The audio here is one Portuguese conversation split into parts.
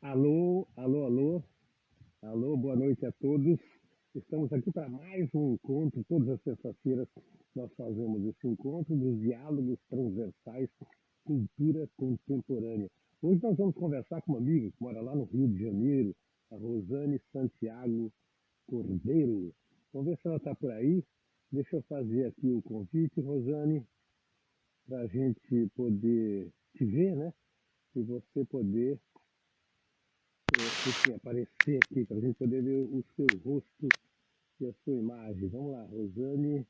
Alô, alô, alô, alô, boa noite a todos. Estamos aqui para mais um encontro. Todas as sextas-feiras nós fazemos esse encontro dos diálogos transversais, cultura contemporânea. Hoje nós vamos conversar com uma amiga que mora lá no Rio de Janeiro, a Rosane Santiago Cordeiro. Vamos ver se ela está por aí. Deixa eu fazer aqui o convite, Rosane, para a gente poder te ver, né? E você poder enfim, aparecer aqui, para a gente poder ver o seu rosto e a sua imagem. Vamos lá, Rosane.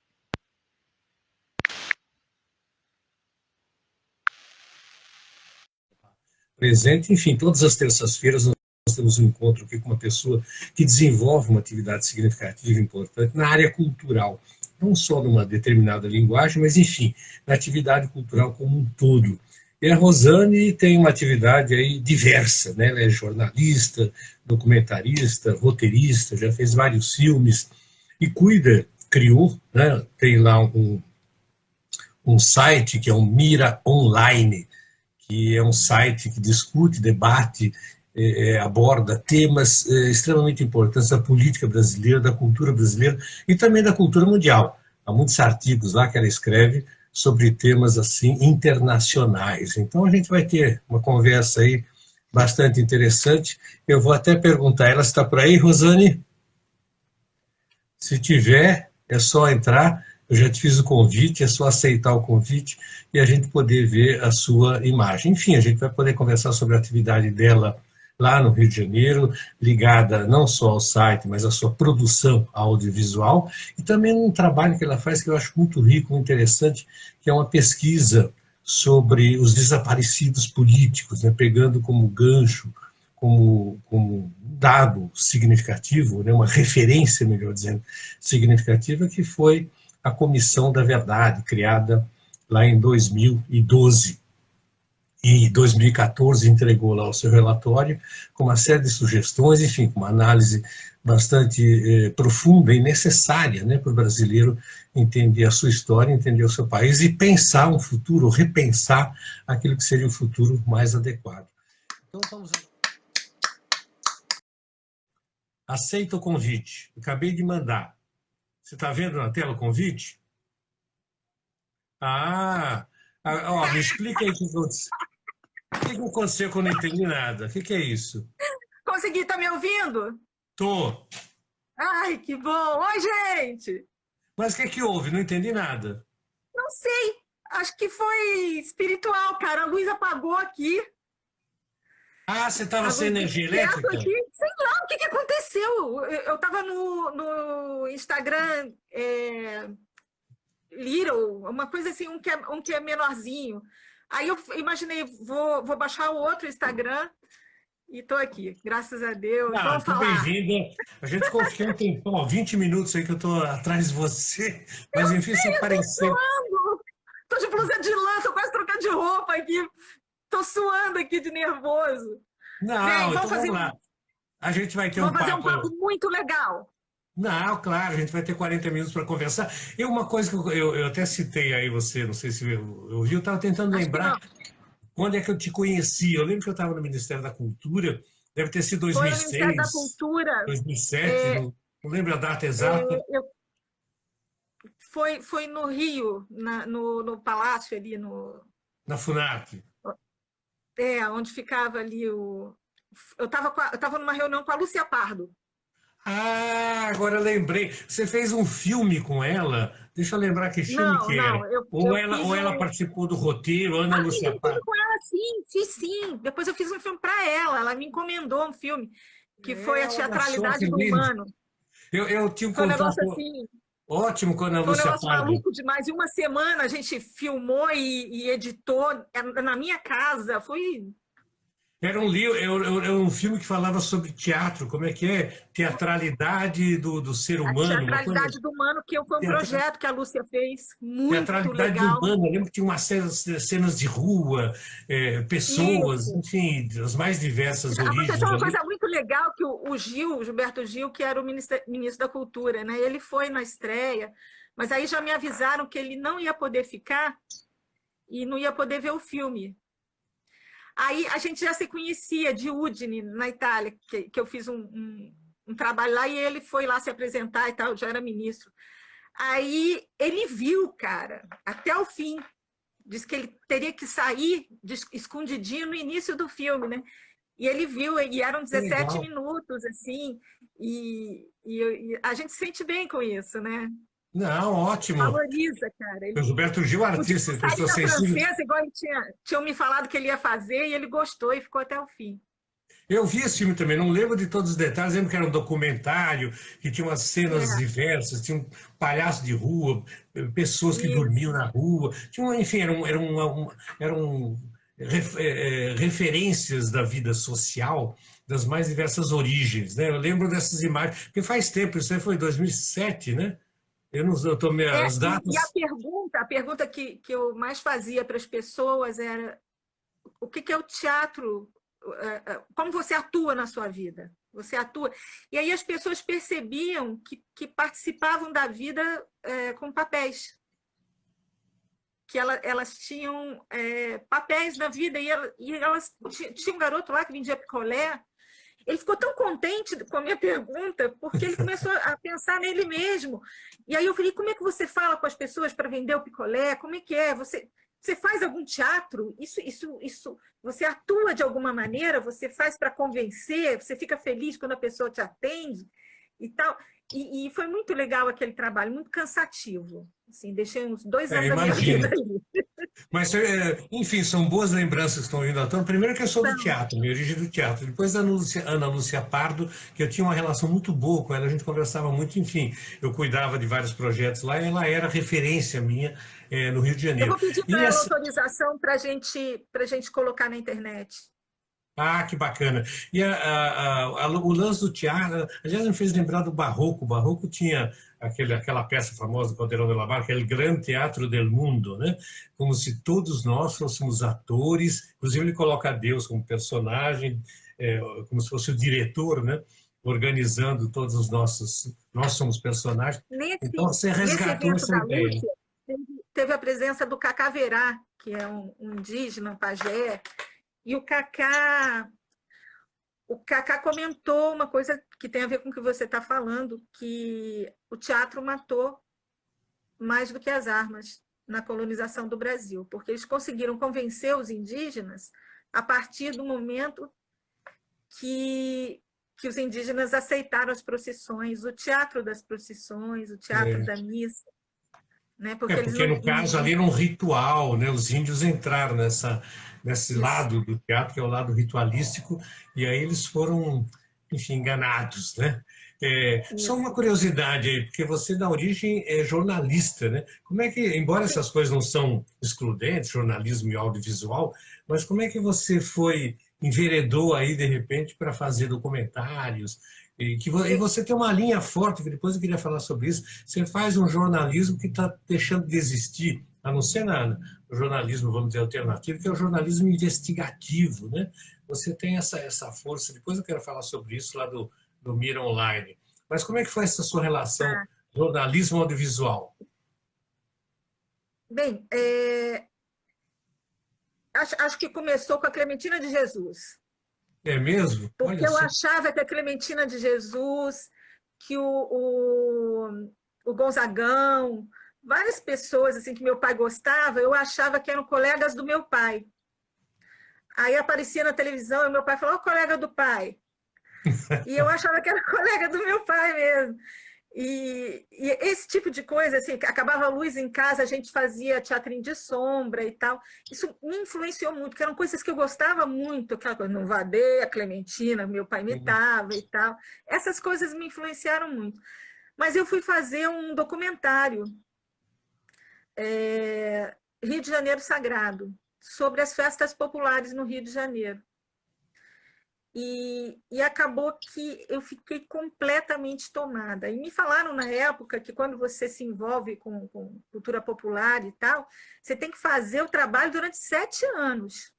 Presente. Enfim, todas as terças-feiras nós temos um encontro aqui com uma pessoa que desenvolve uma atividade significativa e importante na área cultural, não só numa determinada linguagem, mas, enfim, na atividade cultural como um todo. E a Rosane tem uma atividade aí diversa, né? Ela é jornalista, documentarista, roteirista, já fez vários filmes e criou, né? Tem lá um site que é o Mira Online, que é um site que discute, debate, aborda temas extremamente importantes da política brasileira, da cultura brasileira e também da cultura mundial. Há muitos artigos lá que ela escreve sobre temas assim internacionais. Então a gente vai ter uma conversa aí bastante interessante. Eu vou até perguntar, ela está por aí, Rosane? Se tiver, é só entrar. Eu já te fiz o convite, é só aceitar o convite e a gente poder ver a sua imagem. Enfim, a gente vai poder conversar sobre a atividade dela lá no Rio de Janeiro, ligada não só ao site, mas à sua produção audiovisual e também um trabalho que ela faz que eu acho muito rico, muito interessante, que é uma pesquisa sobre os desaparecidos políticos, né, pegando como gancho, como dado significativo, né, uma referência, melhor dizendo, significativa, que foi a Comissão da Verdade, criada lá em 2012. E em 2014 entregou lá o seu relatório com uma série de sugestões, enfim, com uma análise bastante profunda e necessária, né, para o brasileiro entender a sua história, entender o seu país e pensar um futuro, repensar aquilo que seria o futuro mais adequado. Então vamos. Aceita o convite. Acabei de mandar. Você está vendo na tela o convite? Ó, me explica aí o que aconteceu. O que aconteceu que eu não entendi nada? O que é isso? Consegui, tá me ouvindo? Tô. Ai, que bom! Oi, gente! Mas o que houve? Não entendi nada. Não sei, acho que foi espiritual, cara. A luz apagou aqui, Ah, você estava a sem luz do energia teto elétrica? aqui. Sei lá o que aconteceu. Eu tava no Instagram Little, uma coisa assim, um que é menorzinho. Aí eu imaginei, vou baixar o outro Instagram e tô aqui, graças a Deus. Ah, Vamos tô falar. bem-vinda. A gente confiou um tempão, ó, 20 minutos aí que eu tô atrás de você. Mas enfim, você Eu tô apareceu. suando! Tô de blusa de lã, tô quase trocando de roupa aqui. Tô suando aqui de nervoso. Bem, Não, então vamos lá. A gente vai ter um vamos fazer um papo. papo muito legal. Não, claro, a gente vai ter 40 minutos para conversar. E uma coisa que eu até citei aí você, não sei se eu vi, eu estava tentando Acho que lembrar não. quando é que eu te conheci. Eu lembro que eu estava no Ministério da Cultura, deve ter sido Foi no Ministério da 2006, Cultura. 2007, É, não lembro a data exata, foi no Rio, no Palácio ali, na FUNAP. onde ficava ali o. Eu tava numa reunião com a Lúcia Pardo. Ah, agora eu lembrei. Você fez um filme com ela? Deixa eu lembrar que filme Não, que era. não, eu, Ou eu ela, fiz ou ela um. participou do roteiro, Ana Ah, fiz Lúcia um filme Parra. com ela, sim, fiz sim. Depois eu fiz um filme para ela. Ela me encomendou um filme que foi É, A olha só Teatralidade que do lindo. Humano. Eu tinha um Foi um negócio contato assim, ótimo com a Ana foi um Lúcia negócio Pardo. maluco demais. Em uma semana a gente filmou e editou na minha casa. Foi Era um livro, era um filme que falava sobre teatro, como é que é? Teatralidade do ser A humano, uma coisa. Teatralidade do Humano, que foi um Teatra- projeto que a Lúcia fez, muito Teatralidade legal. humana. Eu lembro que tinha umas cenas de rua, pessoas, Isso. enfim, das mais diversas Aconteceu origens uma ali. coisa muito legal que o Gilberto Gil, que era o ministro da Cultura, né? Ele foi na estreia, mas aí já me avisaram que ele não ia poder ficar e não ia poder ver o filme. Aí a gente já se conhecia de Udine, na Itália, que eu fiz um trabalho lá e ele foi lá se apresentar e tal, já era ministro. Aí ele viu, cara, até o fim. Disse que ele teria que sair escondidinho no início do filme, né? E ele viu, e eram 17 minutos, assim, e a gente se sente bem com isso, né? Não, ótimo. Valoriza, cara. O Gilberto Gil, artista, pessoa sensível. Francesa, igual ele tinham me falado que ele ia fazer, e ele gostou e ficou até o fim. Eu vi esse filme também, não lembro de todos os detalhes, lembro que era um documentário, que tinha umas cenas diversas, tinha um palhaço de rua, pessoas que dormiam na rua, tinha, enfim, referências da vida social das mais diversas origens, né? Eu lembro dessas imagens, porque faz tempo, isso aí foi 2007, né? Eu não estou as datas. E a pergunta que eu mais fazia para as pessoas era: o que é o teatro? Como você atua na sua vida? Você atua. E aí as pessoas percebiam que participavam da vida com papéis. Que elas tinham papéis na vida. E elas tinha um garoto lá que vendia picolé. Ele ficou tão contente com a minha pergunta, porque ele começou a pensar nele mesmo. E aí eu falei: como é que você fala com as pessoas para vender o picolé? Como é que é? Você faz algum teatro? Isso, você atua de alguma maneira? Você faz para convencer? Você fica feliz quando a pessoa te atende? E tal. E foi muito legal aquele trabalho, muito cansativo. Assim, deixei uns 2 anos da minha vida ali. Mas, enfim, são boas lembranças que estão vindo à tona. Primeiro que eu sou do teatro, minha origem é do teatro. Depois da Ana Lúcia Pardo, que eu tinha uma relação muito boa com ela, a gente conversava muito, enfim. Eu cuidava de vários projetos lá e ela era referência minha no Rio de Janeiro. Eu vou pedir para ela autorização para a gente colocar na internet. Ah, que bacana. E o lance do teatro, aliás, me fez lembrar do Barroco. O Barroco tinha aquela peça famosa do Calderón de la Barca, aquele grande teatro del mundo, né? Como se todos nós fôssemos atores, inclusive ele coloca Deus como personagem, como se fosse o diretor, né? Organizando todos os nossos... Nós somos personagens. Então você resgatou essa ideia. Lúcia, teve a presença do Cacá Verá, que é um indígena, um pajé. E o Cacá comentou uma coisa que tem a ver com o que você está falando, que o teatro matou mais do que as armas na colonização do Brasil, porque eles conseguiram convencer os indígenas a partir do momento que os indígenas aceitaram as procissões, o teatro das procissões, o teatro da missa. Né? Porque no caso ali era um ritual, né? Os índios entraram nesse lado do teatro, que é o lado ritualístico, e aí eles foram, enfim, enganados, né? Só uma curiosidade aí, porque você da origem é jornalista, né? Como é que, embora essas coisas não são excludentes, jornalismo e audiovisual, mas como é que você enveredou aí, de repente, para fazer documentários? E você tem uma linha forte, que depois eu queria falar sobre isso. Você faz um jornalismo que está deixando de existir, a não ser no jornalismo, vamos dizer, alternativo, que é o jornalismo investigativo, né? Você tem essa força. Depois eu quero falar sobre isso lá do Mira Online. Mas como é que foi essa sua relação jornalismo audiovisual? Bem, acho que começou com a Clementina de Jesus. É mesmo? Porque eu achava que a Clementina de Jesus, que o Gonzagão, várias pessoas assim que meu pai gostava, eu achava que eram colegas do meu pai. Aí aparecia na televisão e meu pai falou: "Ó, colega do pai". E eu achava que era colega do meu pai mesmo. E esse tipo de coisa, assim, acabava a luz em casa, a gente fazia teatrinho de sombra e tal. Isso me influenciou muito, porque eram coisas que eu gostava muito, aquela coisa, no Vadê, a Clementina, meu pai imitava e tal. Essas coisas me influenciaram muito. Mas eu fui fazer um documentário, Rio de Janeiro Sagrado, sobre as festas populares no Rio de Janeiro. E acabou que eu fiquei completamente tomada. E me falaram na época que quando você se envolve com cultura popular e tal, você tem que fazer o trabalho durante 7 anos.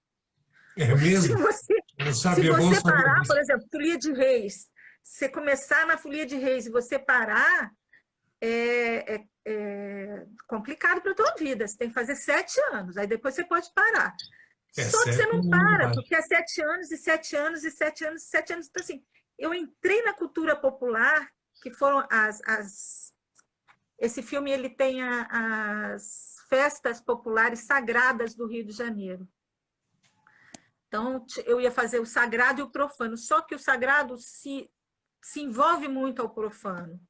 É mesmo? Se você parar, por exemplo, Folia de Reis, você começar na Folia de Reis e você parar, é complicado para a tua vida. Você tem que fazer 7 anos, aí depois você pode parar. Só que você não não para, vai. porque é 7 anos, e 7 anos, e 7 anos, e 7 anos. Então, assim, eu entrei na cultura popular, que foram esse filme ele tem as festas populares sagradas do Rio de Janeiro. Então, eu ia fazer o sagrado e o profano, só que o sagrado se envolve muito ao profano,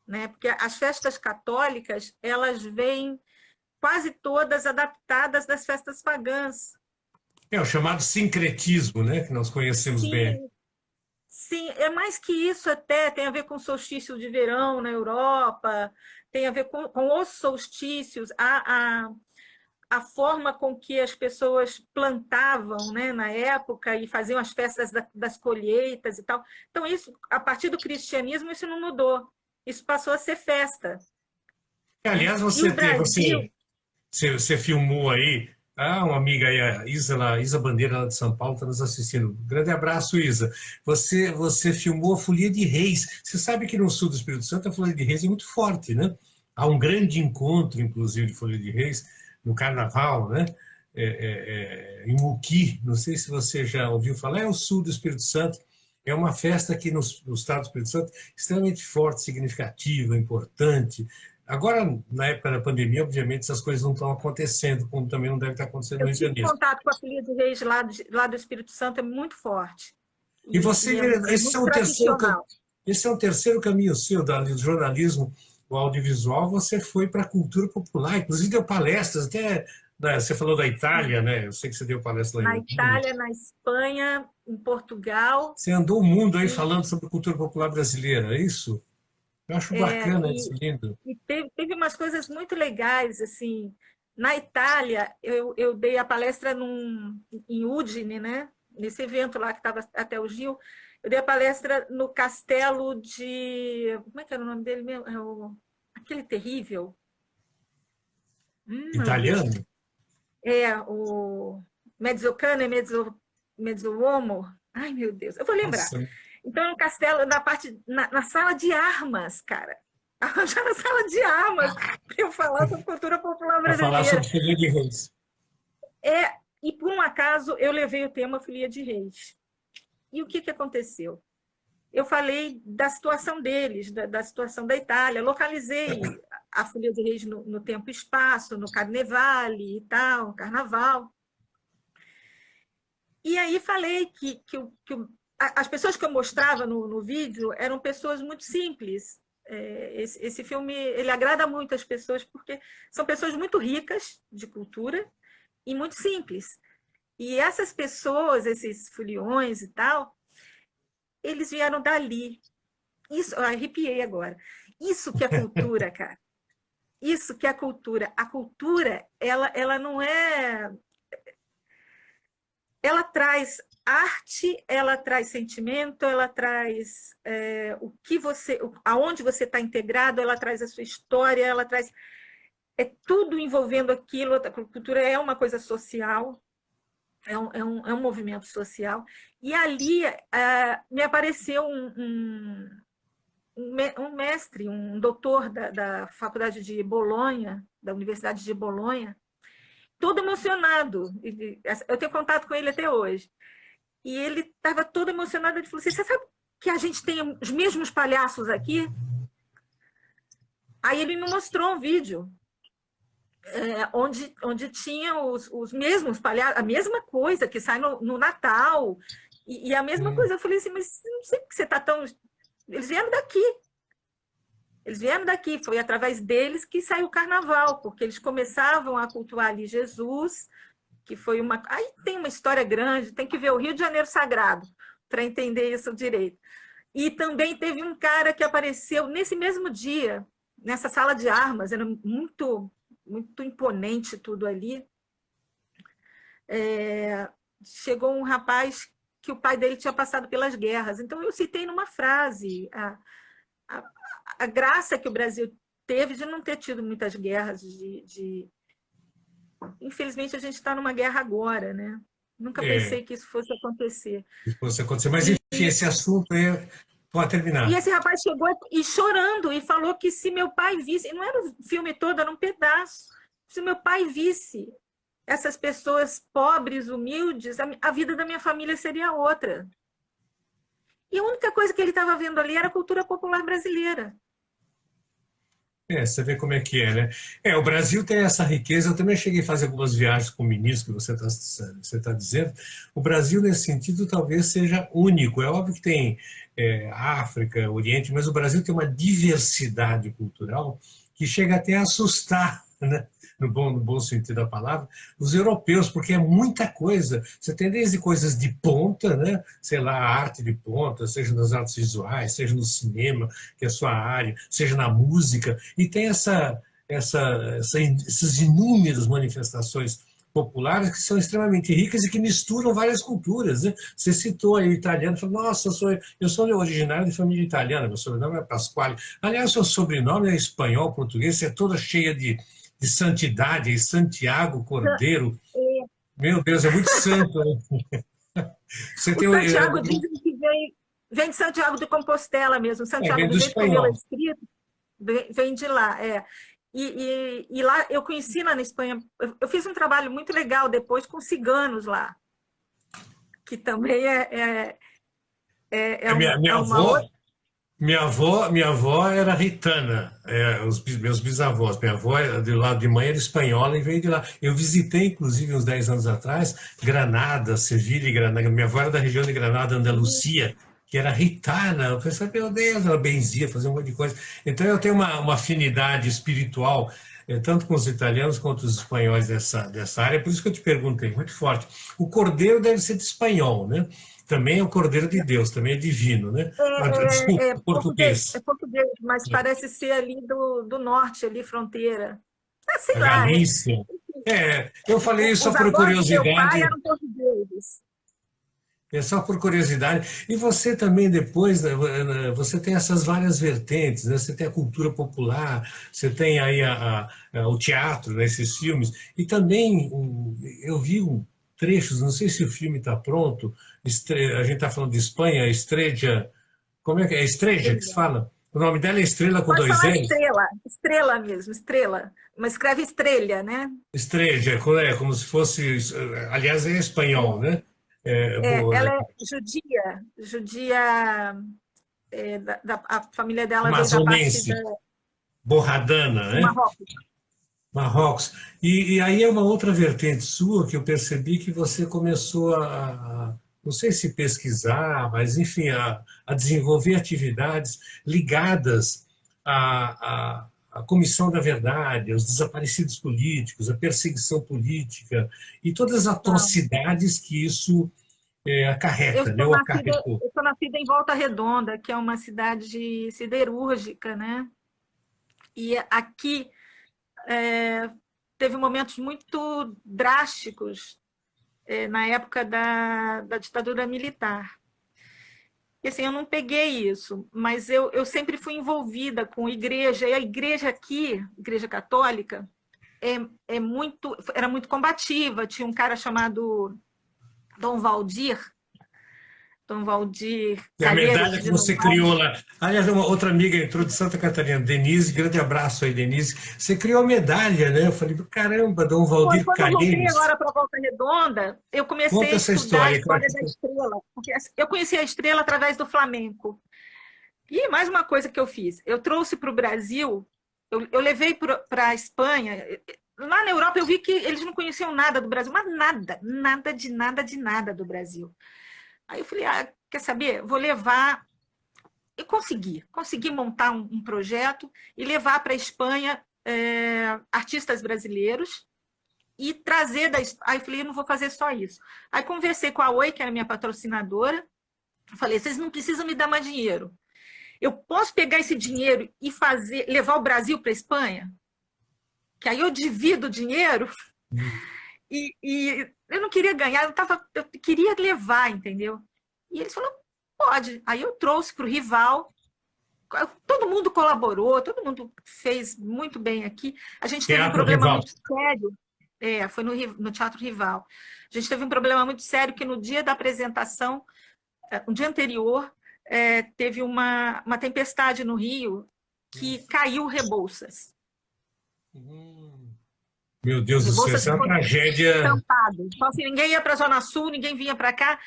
né? Porque as festas católicas, elas vêm quase todas adaptadas das festas pagãs. É o chamado sincretismo, né? Que nós conhecemos bem. Sim, sim, é mais que isso até, tem a ver com o solstício de verão na Europa, tem a ver com os solstícios, a forma com que as pessoas plantavam, né, na época e faziam as festas das colheitas e tal. Então, isso, a partir do cristianismo, isso não mudou. Isso passou a ser festa, né? Aliás, E o Brasil... você filmou aí, uma amiga aí, a Isa Bandeira, lá de São Paulo, está nos assistindo. Grande abraço, Isa. Você filmou a Folia de Reis. Você sabe que no sul do Espírito Santo a Folia de Reis é muito forte, né? Há um grande encontro, inclusive, de Folia de Reis no Carnaval, né? Em Muqui, não sei se você já ouviu falar, é o sul do Espírito Santo. É uma festa aqui no estado do Espírito Santo extremamente forte, significativa, importante. Agora, na época da pandemia, obviamente, essas coisas não estão acontecendo, como também não deve estar acontecendo no Eu Rio de tive Janeiro. contato com a Folia de Reis lá do Espírito Santo, é muito forte. E você, É muito tradicional. esse é um terceiro caminho seu, do jornalismo, o audiovisual, você foi para a cultura popular, inclusive deu palestras, até, né, você falou da Itália, né? Eu sei que você deu palestra lá Na em Roma. Itália, na Espanha, em Portugal. Você andou o mundo aí falando sobre cultura popular brasileira, é isso? Eu acho bacana isso, lindo. E teve umas coisas muito legais, assim. Na Itália, eu dei a palestra em Udine, né? Nesse evento lá que estava até o Gil. Eu dei a palestra no castelo de... Como é que era o nome dele mesmo? Aquele terrível. Meu Italiano? Deus. O Mezzocane, Mezzuomo. Ai, meu Deus. Eu vou lembrar. Nossa. Então, no castelo, na sala de armas, cara. Já na sala de armas, para eu falar sobre cultura popular Para falar brasileira. sobre Folia de Reis. E por um acaso, eu levei o tema Folia de Reis. E o que aconteceu? Eu falei da situação deles, da situação da Itália, localizei a Folia de Reis no tempo e espaço, no Carnevale e tal, Carnaval. E aí falei que as pessoas que eu mostrava no vídeo eram pessoas muito simples. Esse filme ele agrada muito as pessoas porque são pessoas muito ricas de cultura e muito simples. E essas pessoas, esses foliões e tal, eles vieram dali. Isso, eu arrepiei agora. Isso que é cultura, cara. Isso que é a cultura. A cultura, ela não é... Ela traz arte, ela traz sentimento, ela traz aonde você está integrado, ela traz a sua história, ela traz tudo envolvendo aquilo. A cultura é uma coisa social, é um movimento social. E ali me apareceu um mestre, um doutor da Faculdade de Bolonha, da Universidade de Bolonha, todo emocionado. Eu tenho contato com ele até hoje. E ele estava todo emocionado. Ele falou assim: você sabe que a gente tem os mesmos palhaços aqui? Aí ele me mostrou um vídeo onde tinha os mesmos palhaços, a mesma coisa que sai no Natal. E a mesma coisa. Eu falei assim: mas não sei porque você está tão... Eles vieram daqui. Eles vieram daqui, foi através deles que saiu o Carnaval, porque eles começavam a cultuar ali Jesus, que foi uma... Aí tem uma história grande, tem que ver o Rio de Janeiro Sagrado para entender isso direito. E também teve um cara que apareceu nesse mesmo dia, nessa sala de armas, era muito, muito imponente tudo ali. Chegou um rapaz que o pai dele tinha passado pelas guerras. Então, eu citei numa frase a graça que o Brasil teve de não ter tido muitas guerras. Infelizmente, a gente está numa guerra agora, né? Nunca pensei que isso fosse acontecer. Isso fosse acontecer. Mas, enfim, esse assunto pode terminar. E esse rapaz chegou e chorando e falou que se meu pai visse... Não era o filme todo, era um pedaço. Se meu pai visse essas pessoas pobres, humildes, a vida da minha família seria outra. E a única coisa que ele estava vendo ali era a cultura popular brasileira. Você vê como é que é, né? O Brasil tem essa riqueza. Eu também cheguei a fazer algumas viagens com o ministro que você tá dizendo. O Brasil, nesse sentido, talvez seja único. É óbvio que tem África, Oriente, mas o Brasil tem uma diversidade cultural que chega até a assustar, né? No bom sentido da palavra, os europeus, porque é muita coisa. Você tem desde coisas de ponta, né? Sei lá, a arte de ponta, seja nas artes visuais, seja no cinema, que é a sua área, seja na música, e tem essas inúmeras manifestações populares que são extremamente ricas e que misturam várias culturas, né? Você citou aí o italiano, falou, nossa, eu sou originário de família italiana, meu sobrenome é Pasquale. Aliás, seu sobrenome é espanhol, português, você é toda cheia de santidade, Santiago Cordeiro. Meu Deus, é muito santo. Você O tem Santiago dizem que vem de Santiago de Compostela mesmo. Santiago, vem do do jeito como ele é espanhol. escrito, vem de lá. E lá eu conheci lá na Espanha, eu fiz um trabalho muito legal depois com ciganos lá, que também Minha uma avó, outra. minha avó era ritana, meus bisavós. Minha avó, do lado de mãe, era espanhola e veio de lá. Eu visitei, inclusive, uns 10 anos atrás, Granada, Sevilha e Granada. Minha avó era da região de Granada, Andalucia, que era ritana. Eu pensei, meu Deus, ela benzia, fazia um monte de coisa. Então, eu tenho uma afinidade espiritual, tanto com os italianos quanto os espanhóis dessa área. Por isso que eu te perguntei, muito forte. O cordeiro deve ser de espanhol, né? Também é o Cordeiro de Deus, também é divino, né? Desculpa, português. Português, mas parece ser ali do norte, ali, fronteira. Sei A lá. Galícia. Eu falei isso só Os por avós do meu pai curiosidade. eram portugueses. É só por curiosidade. E você também depois, né, você tem essas várias vertentes, né? Você tem a cultura popular, você tem aí o teatro, né? Esses filmes. E também eu vi trechos, não sei se o filme está pronto, a gente está falando de Espanha, Estrella, como é que é? Estrella que se Estrela. fala? O nome dela é Estrela com Pode dois falar L's? estrela, estrela mesmo, estrela. Mas escreve estrela, né? Estrella, como se fosse, aliás, é espanhol, né? Ela é judia, a família dela veio da parte Amazonense, borradana, do né? Marrocos. Marrocos. E aí é uma outra vertente sua que eu percebi que você começou não sei se pesquisar, mas enfim, a desenvolver atividades ligadas à Comissão da Verdade, aos desaparecidos políticos, à perseguição política e todas as atrocidades que isso acarreta, né, ou acarretou. Eu sou nascida em Volta Redonda, que é uma cidade siderúrgica, né? E aqui teve momentos muito drásticos na época da ditadura militar. E assim, eu não peguei isso, mas eu sempre fui envolvida com igreja, e a igreja aqui, Igreja Católica, era muito combativa. Tinha um cara chamado Dom Valdir E a Calheiros medalha que de você Novaes. criou lá. Aliás, uma outra amiga entrou de Santa Catarina, Denise, grande abraço aí, Denise. Você criou a medalha, né? Eu falei, caramba, Dom Valdir Quando eu voltei Calheiros. agora para Volta Redonda, eu comecei Conta a essa estudar a história. história da estrela, porque eu conheci a estrela através do flamenco. E mais uma coisa que eu fiz, eu trouxe para o Brasil, eu levei para a Espanha. Lá na Europa eu vi que eles não conheciam nada do Brasil, mas nada do Brasil. Aí eu falei, quer saber? Vou levar. Eu consegui montar um projeto e levar para a Espanha artistas brasileiros e trazer Aí eu falei, eu não vou fazer só isso. Aí conversei com a Oi, que era minha patrocinadora, falei, vocês não precisam me dar mais dinheiro. Eu posso pegar esse dinheiro e levar o Brasil para a Espanha? Que aí eu divido o dinheiro e eu não queria ganhar, eu queria levar, entendeu? E eles falaram, pode. Aí eu trouxe para o Rival, todo mundo colaborou, todo mundo fez muito bem aqui. A gente teve um problema muito sério, foi no Teatro Rival. A gente teve um problema muito sério que no dia da apresentação, no dia anterior, teve uma tempestade no Rio que caiu Rebouças. Meu Deus do céu, isso é uma tragédia. Estampado. Então, assim, ninguém ia para a Zona Sul, ninguém vinha para cá.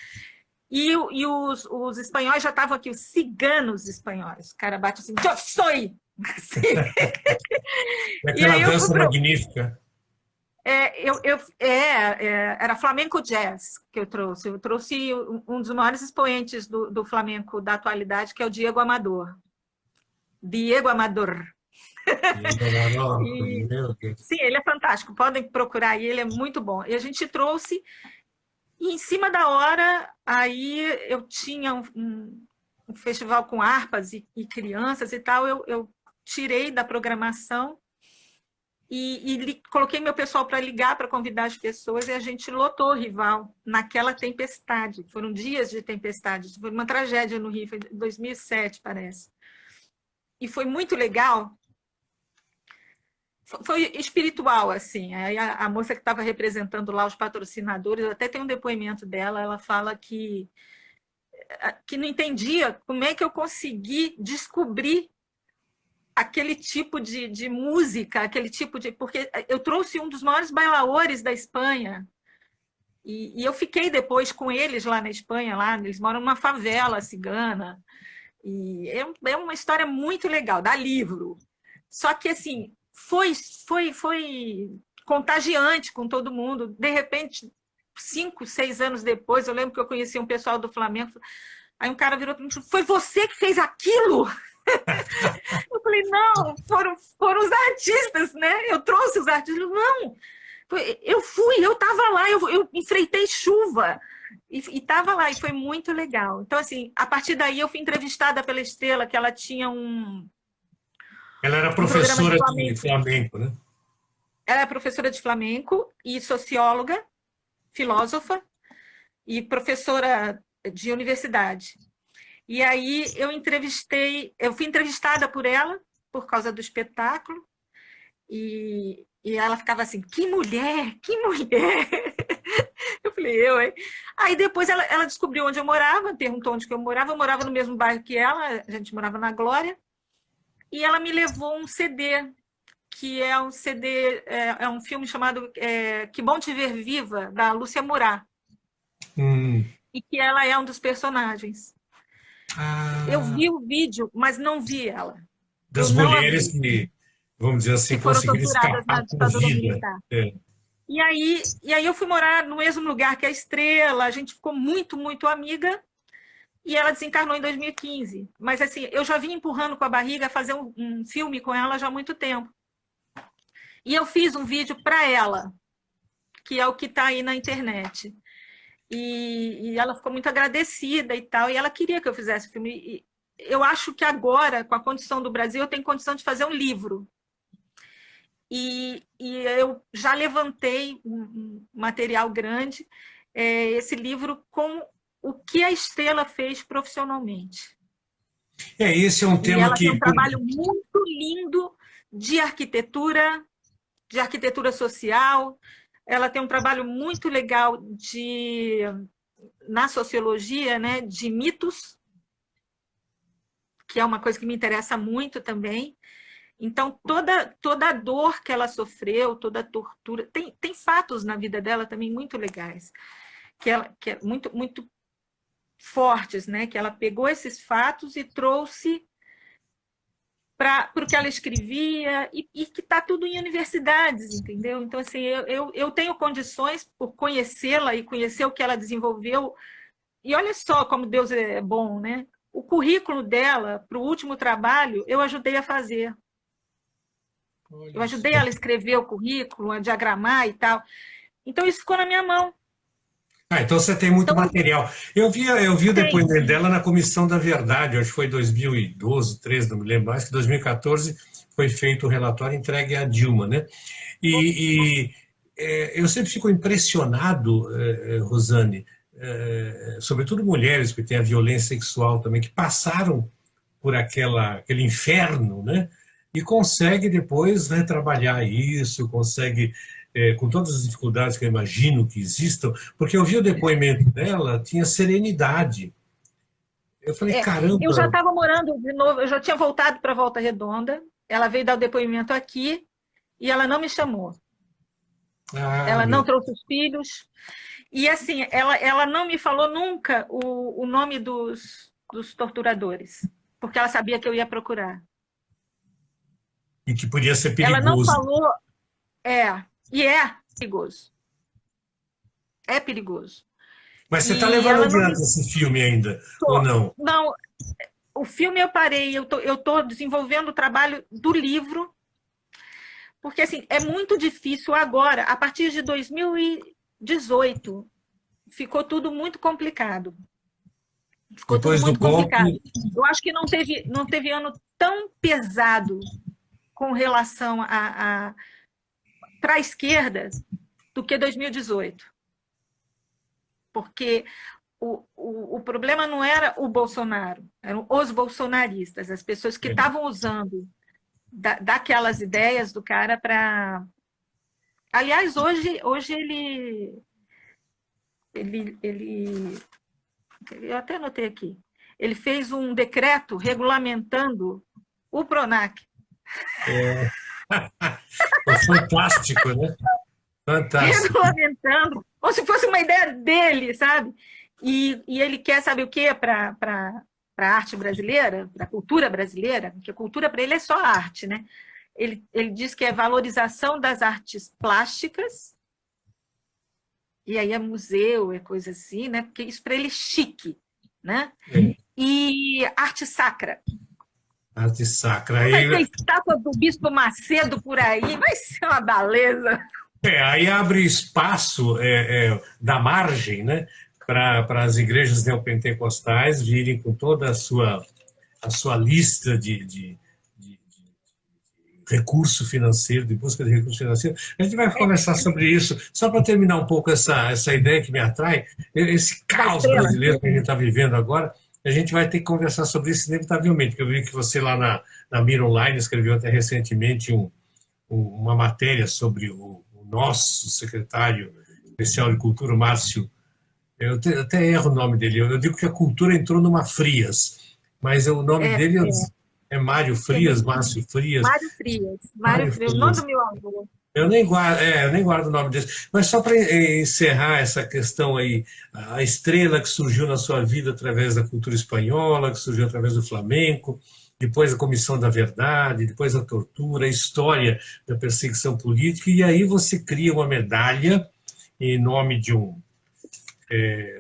E os espanhóis já estavam aqui, os ciganos espanhóis. O cara bate assim, eu sou! Assim. Aquela dança magnífica. Era flamenco jazz que eu trouxe. Eu trouxe um dos maiores expoentes do flamenco da atualidade, que é o Diego Amador. Diego Amador. Sim, ele é fantástico. Podem procurar aí, ele é muito bom. E a gente trouxe, e em cima da hora, aí eu tinha um festival com harpas e crianças e tal, eu tirei da programação e coloquei meu pessoal para ligar, para convidar as pessoas, e a gente lotou o Rival naquela tempestade. Foram dias de tempestade, foi uma tragédia no Rio, foi em 2007, parece. E foi muito legal. Foi espiritual, assim. Aí a moça que estava representando lá os patrocinadores, até tem um depoimento dela, ela fala que não entendia como é que eu consegui descobrir aquele tipo de música, aquele tipo de... Porque eu trouxe um dos maiores bailaores da Espanha, e eu fiquei depois com eles lá na Espanha, lá, eles moram numa favela cigana, e é uma história muito legal, dá livro. Só que, assim, foi contagiante com todo mundo. De repente, 5, 6 anos depois, eu lembro que eu conheci um pessoal do Flamengo, aí um cara virou para mim e falou, foi você que fez aquilo? Eu falei, não, foram os artistas, né? Eu trouxe os artistas. Não, eu estava lá, eu enfrentei chuva e estava lá, e foi muito legal. Então, assim, a partir daí eu fui entrevistada pela Estrela, que ela tinha Ela era professora de flamenco, né? Ela é professora de flamenco e socióloga, filósofa e professora de universidade. E aí eu fui entrevistada por ela, por causa do espetáculo, e ela ficava assim, que mulher, que mulher! Eu falei, hein? Aí depois ela descobriu onde eu morava, perguntou onde que eu morava no mesmo bairro que ela, a gente morava na Glória, e ela me levou um CD, que é um CD, é um filme chamado Que Bom Te Ver Viva, da Lúcia Murat, e que ela é um dos personagens. Eu vi o vídeo, mas não vi ela. Das mulheres que, vamos dizer assim, que foram conseguiram torturadas na escapar com ditadura vida. militar. E aí eu fui morar no mesmo lugar que a Estrela, a gente ficou muito, muito amiga, e ela desencarnou em 2015. Mas, assim, eu já vim empurrando com a barriga fazer um filme com ela já há muito tempo. E eu fiz um vídeo para ela, que é o que está aí na internet. E ela ficou muito agradecida e tal, e ela queria que eu fizesse o filme. E eu acho que agora, com a condição do Brasil, eu tenho condição de fazer um livro. E eu já levantei um material grande, esse livro com o que a Estrela fez profissionalmente. Esse é um tema ela que... tem um trabalho muito lindo de arquitetura social. Ela tem um trabalho muito legal na sociologia, né, de mitos, que é uma coisa que me interessa muito também. Então, toda a dor que ela sofreu, toda a tortura... Tem fatos na vida dela também muito legais, que é muito, muito fortes, né? Que ela pegou esses fatos e trouxe para o que ela escrevia, e que está tudo em universidades, entendeu? Então, assim, eu tenho condições, por conhecê-la e conhecer o que ela desenvolveu, e olha só como Deus é bom, né? O currículo dela, para o último trabalho, eu ajudei a fazer. Eu ajudei ela a escrever o currículo, a diagramar e tal. Então, isso ficou na minha mão. Então você tem muito material. Eu vi o depoimento dela na Comissão da Verdade, acho que foi 2012, 2013, não me lembro mais, que em 2014 foi feito o relatório entregue à Dilma, né? Eu sempre fico impressionado, Rosane, sobretudo mulheres que têm a violência sexual também, que passaram por aquele inferno, né? E consegue depois, né, trabalhar isso, consegue, com todas as dificuldades que eu imagino que existam, porque eu vi o depoimento dela, tinha serenidade. Eu falei, caramba... Eu já estava morando de novo, eu já tinha voltado para Volta Redonda, ela veio dar o depoimento aqui, e ela não me chamou. Ela meu não trouxe os filhos. E, assim, ela não me falou nunca o nome dos torturadores, porque ela sabia que eu ia procurar. E que podia ser Ela não perigoso. falou, e é perigoso. É perigoso. Mas você está E levando ela não me... adiante esse filme ainda, ou não? Não, o filme eu parei, eu tô desenvolvendo o trabalho do livro, porque, assim, é muito difícil agora, a partir de 2018, ficou tudo muito complicado. Ficou tudo Depois do muito complicado. golpe, Eu acho que não teve ano tão pesado com relação para a esquerda do que 2018. Porque o problema não era o Bolsonaro, eram os bolsonaristas, as pessoas que estavam usando daquelas ideias do cara para... Aliás, hoje ele... Eu até anotei aqui. Ele fez um decreto regulamentando o PRONAC. fantástico, né? Fantástico. Regulamentando, como se fosse uma ideia dele, sabe? E ele quer, sabe o quê, para a arte brasileira, para a cultura brasileira, porque a cultura para ele é só arte, né? Ele diz que é valorização das artes plásticas, e aí é museu, é coisa assim, né? Porque isso para ele é chique, né? E arte sacra. Arte sacra. Vai ter Aí, estátua do Bispo Macedo por aí, vai ser uma beleza. aí abre espaço da margem, né, para as igrejas neopentecostais virem com toda a sua lista de recurso financeiro, de busca de recurso financeiro. A gente vai conversar sobre isso, só para terminar um pouco essa ideia que me atrai, esse Da caos estrela. brasileiro que a gente está vivendo agora. A gente vai ter que conversar sobre isso inevitavelmente, porque eu vi que você lá na Mira Online escreveu até recentemente uma matéria sobre o nosso secretário especial de cultura, o Márcio. Eu até erro o nome dele. Eu digo que a cultura entrou numa Frias, mas o nome dele é Mário Frias, Márcio Frias. Mário Frias. Mário Mário Frias, o nome Frias. do meu avô. Eu nem guardo o nome dele. Mas só para encerrar essa questão aí, a estrela que surgiu na sua vida através da cultura espanhola, que surgiu através do flamenco, depois a Comissão da Verdade, depois a tortura, a história da perseguição política, e aí você cria uma medalha em nome de um... o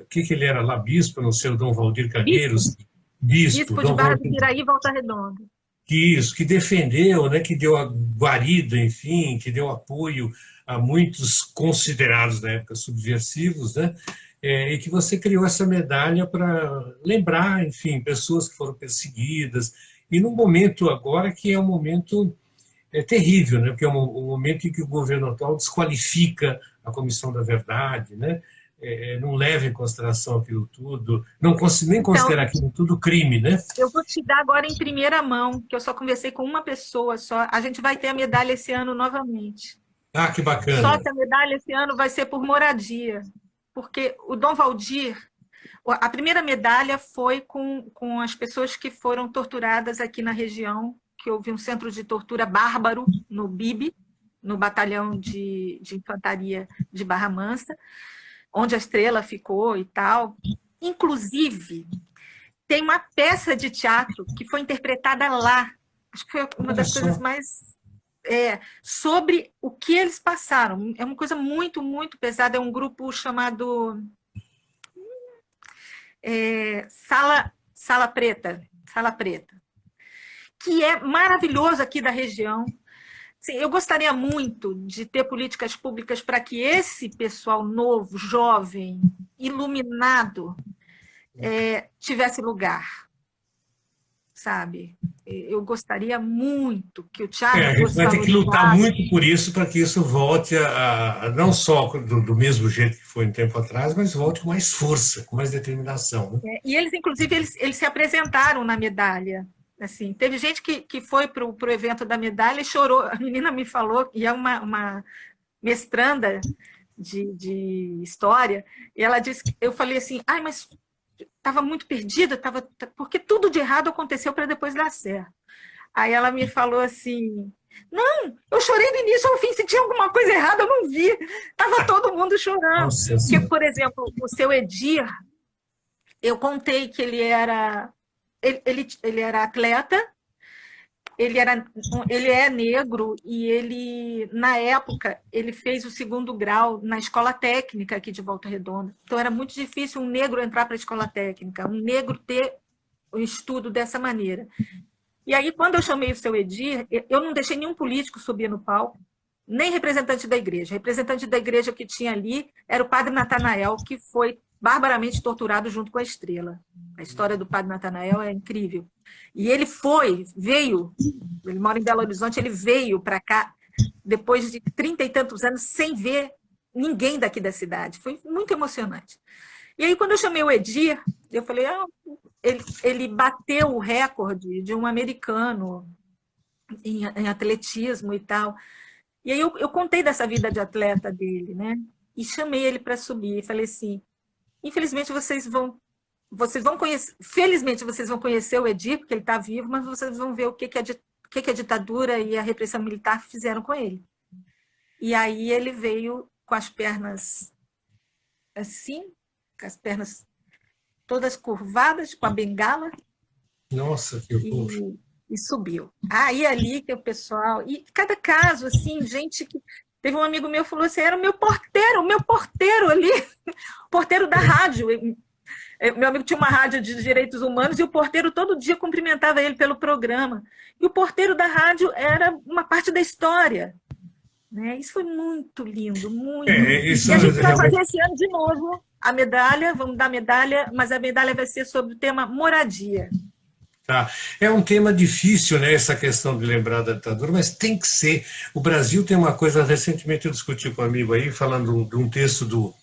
que ele era lá? Bispo, não sei, o Dom Valdir Calheiros? Bispo, Bispo de Dom Barra do Valdir. Piraí, Volta Redonda. Que defendeu, né, que deu a guarida, enfim, que deu apoio a muitos considerados na época subversivos, né, e que você criou essa medalha para lembrar, enfim, pessoas que foram perseguidas, e num momento agora que é um momento terrível, né, porque é um momento em que o governo atual desqualifica a Comissão da Verdade, né, não leva em consideração aquilo tudo, não nem considera aquilo tudo crime, né? Eu vou te dar agora em primeira mão, que eu só conversei com uma pessoa só. A gente vai ter a medalha esse ano novamente. Ah, que bacana. Só que a medalha esse ano vai ser por moradia, porque o Dom Valdir, a primeira medalha foi com as pessoas que foram torturadas aqui na região, que houve um centro de tortura bárbaro no BIB, no Batalhão de Infantaria de Barra Mansa, onde a estrela ficou e tal. Inclusive, tem uma peça de teatro que foi interpretada lá. Acho que foi uma das coisas mais... sobre o que eles passaram. É uma coisa muito, muito pesada. É um grupo chamado Sala Preta, que é maravilhoso aqui da região. Sim, eu gostaria muito de ter políticas públicas para que esse pessoal novo, jovem, iluminado, tivesse lugar, sabe? Eu gostaria muito que o teatro A gente fosse vai ter que lutar valorizado. muito por isso, para que isso volte não só do mesmo jeito que foi um tempo atrás, mas volte com mais força, com mais determinação. Né? E eles, inclusive, eles se apresentaram na medalha. Assim, teve gente que foi para o evento da medalha e chorou. A menina me falou, e é uma mestranda de história, e ela disse que eu falei assim, mas estava muito perdida, porque tudo de errado aconteceu para depois dar certo. Aí ela me falou assim, Não, eu chorei do início ao fim. Se tinha alguma coisa errada, eu não vi. Estava todo mundo chorando. Nossa Porque, Senhora. por exemplo, o seu Edir, eu contei que ele era atleta, ele é negro e ele, na época, ele fez o 2º grau na escola técnica aqui de Volta Redonda. Então, era muito difícil um negro entrar para a escola técnica, um negro ter o estudo dessa maneira. E aí, quando eu chamei o seu Edir, eu não deixei nenhum político subir no palco, nem representante da igreja. O representante da igreja que tinha ali era o padre Natanael, que foi barbaramente torturado junto com a Estrela. A história do padre Natanael é incrível. E ele veio, ele mora em Belo Horizonte, ele veio para cá depois de 30 e tantos anos sem ver ninguém daqui da cidade. Foi muito emocionante. E aí, quando eu chamei o Edir, eu falei, ele bateu o recorde de um americano em atletismo e tal. E aí eu contei dessa vida de atleta dele, né? E chamei ele para subir e falei assim, infelizmente vocês vão conhecer, felizmente vocês vão conhecer o Edir, porque ele está vivo, mas vocês vão ver o que a ditadura e a repressão militar fizeram com ele. E aí ele veio com as pernas assim, com as pernas todas curvadas, com a bengala. Nossa, que horror. E subiu. Aí ali que o pessoal... E cada caso, assim, gente que... Teve um amigo meu que falou assim, era o meu porteiro ali, o porteiro da rádio. Meu amigo tinha uma rádio de direitos humanos e o porteiro todo dia cumprimentava ele pelo programa. E o porteiro da rádio era uma parte da história. Né? Isso foi muito lindo, muito. Isso e a gente vai realmente... fazer esse ano de novo a medalha, vamos dar medalha, mas a medalha vai ser sobre o tema moradia. Tá. É um tema difícil, né, essa questão de lembrar da ditadura, mas tem que ser. O Brasil tem uma coisa, recentemente eu discuti com um amigo aí, falando de um texto do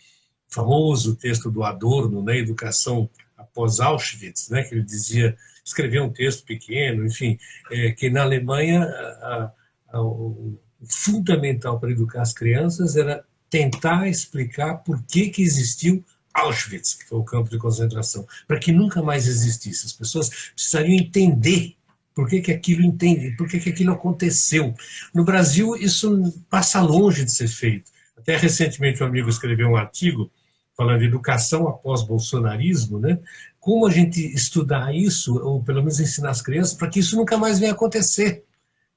famoso texto do Adorno, né, Educação após Auschwitz, né, que ele dizia, escreveu um texto pequeno, enfim, que na Alemanha o fundamental para educar as crianças era tentar explicar por que existiu Auschwitz, que foi o campo de concentração, para que nunca mais existisse. As pessoas precisariam entender por que aquilo aconteceu. No Brasil, isso passa longe de ser feito. Até recentemente um amigo escreveu um artigo falando de educação após bolsonarismo, né? Como a gente estudar isso, ou pelo menos ensinar as crianças, para que isso nunca mais venha acontecer.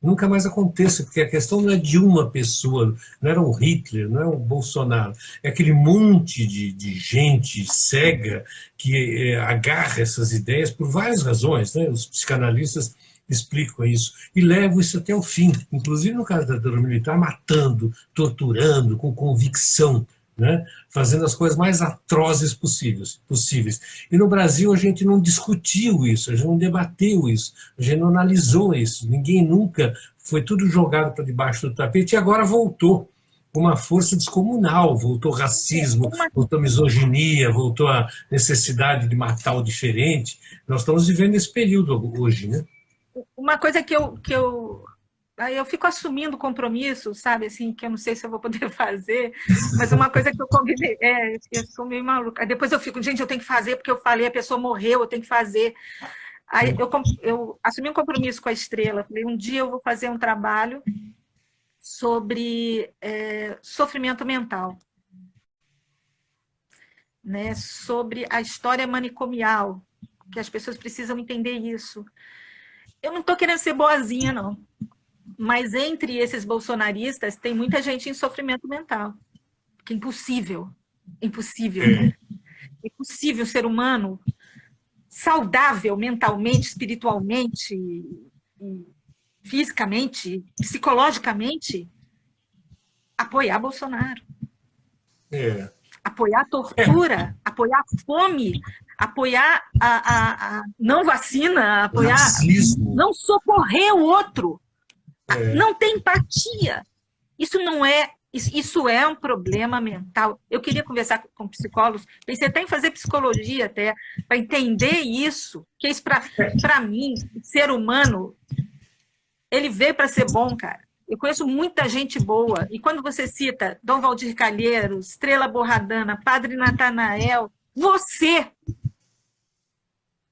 Nunca mais aconteça, porque a questão não é de uma pessoa, não era o Hitler, não é o Bolsonaro, é aquele monte de gente cega que agarra essas ideias por várias razões, né? Os psicanalistas explicam isso, e levam isso até o fim, inclusive no caso da ditadura militar, matando, torturando, com convicção, né? Fazendo as coisas mais atrozes possíveis. E no Brasil a gente não discutiu isso, a gente não debateu isso, a gente não analisou isso, ninguém nunca, foi tudo jogado para debaixo do tapete e agora voltou com uma força descomunal, voltou racismo, voltou misoginia, voltou a necessidade de matar o diferente. Nós estamos vivendo esse período hoje, né? Uma coisa que eu aí eu fico assumindo compromisso, sabe, assim, que eu não sei se eu vou poder fazer, mas uma coisa que eu combinei, eu sou meio maluca. Depois eu fico, gente, eu tenho que fazer porque eu falei, a pessoa morreu, eu tenho que fazer. Aí eu assumi um compromisso com a Estrela, falei, um dia eu vou fazer um trabalho sobre sofrimento mental, né, sobre a história manicomial, que as pessoas precisam entender isso. Eu não estou querendo ser boazinha, não. Mas entre esses bolsonaristas tem muita gente em sofrimento mental. Que é impossível. Impossível. É impossível ser humano saudável mentalmente, espiritualmente, fisicamente, psicologicamente, apoiar Bolsonaro. Apoiar a tortura, apoiar a fome, apoiar a não vacina, apoiar, não socorrer o outro. Não tem empatia. Isso é um problema mental. Eu queria conversar com psicólogos, pensei até em fazer psicologia até, para entender isso, que isso para mim, ser humano, ele veio para ser bom, cara. Eu conheço muita gente boa, e quando você cita Dom Valdir Calheiros, Estrela Borradana, Padre Natanael,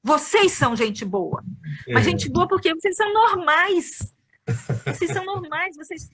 vocês são gente boa. Mas gente boa porque vocês são normais. Vocês são normais, vocês